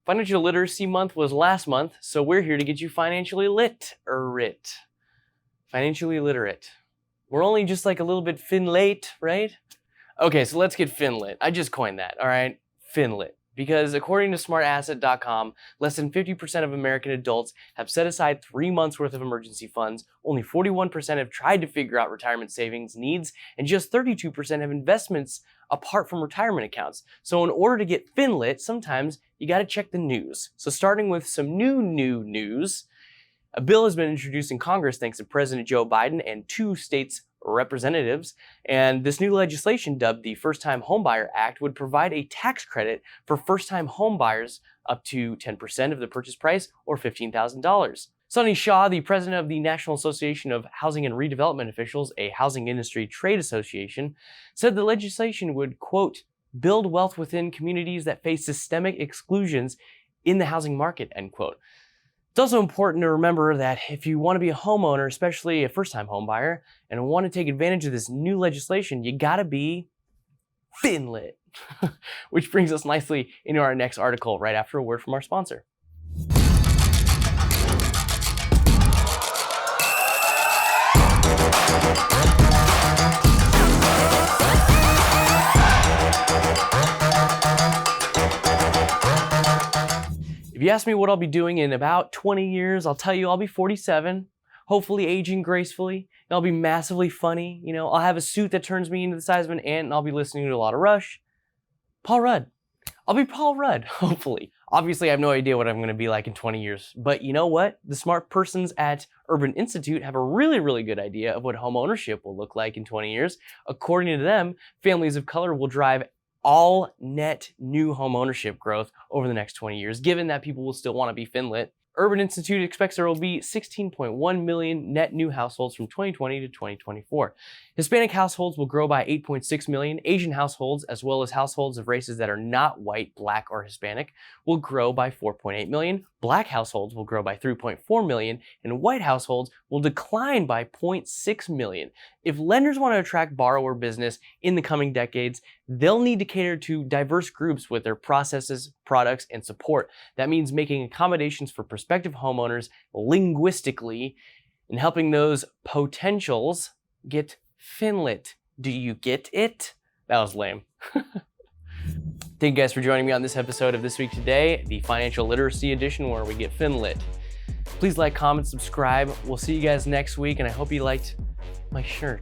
Financial Literacy Month was last month, so we're here to get you financially literate. Financially literate. We're only just like a little bit FINLIT, right? Okay, so let's get FINLIT. I just coined that, all right? FINLIT. Because according to smartasset.com, less than 50% of American adults have set aside 3 months worth of emergency funds, only 41% have tried to figure out retirement savings needs, and just 32% have investments apart from retirement accounts. So in order to get FINLIT, sometimes you gotta check the news. So starting with some new news, a bill has been introduced in Congress thanks to President Joe Biden and 2 states' representatives, and this new legislation, dubbed the First-Time Homebuyer Act, would provide a tax credit for first-time homebuyers up to 10% of the purchase price, or $15,000. Sonny Shaw, the president of the National Association of Housing and Redevelopment Officials, a housing industry trade association, said the legislation would, quote, build wealth within communities that face systemic exclusions in the housing market, end quote. It's also important to remember that if you want to be a homeowner, especially a first-time homebuyer, and want to take advantage of this new legislation, you gotta be FINLIT. Which brings us nicely into our next article right after a word from our sponsor. If you ask me what I'll be doing in about 20 years, I'll tell you I'll be 47, hopefully aging gracefully, and I'll be massively funny. You know, I'll have a suit that turns me into the size of an ant, and I'll be listening to a lot of Rush. Paul Rudd. I'll be Paul Rudd, hopefully. Obviously, I have no idea what I'm going to be like in 20 years, but you know what? The smart persons at Urban Institute have a really good idea of what home ownership will look like in 20 years. According to them, families of color will drive all net new home ownership growth over the next 20 years, given that people will still want to be FINLIT. Urban Institute expects there will be 16.1 million net new households from 2020 to 2024. Hispanic households will grow by 8.6 million. Asian households, as well as households of races that are not white, black, or Hispanic, will grow by 4.8 million. Black households will grow by 3.4 million, and white households will decline by 0.6 million. If lenders want to attract borrower business in the coming decades, they'll need to cater to diverse groups with their processes, products, and support. That means making accommodations for prospective homeowners linguistically and helping those potentials get FINLIT. Do you get it? That was lame. Thank you guys for joining me on this episode of This Week Today, the Financial Literacy Edition, where we get FINLIT. Please like, comment, subscribe. We'll see you guys next week, and I hope you liked my shirt.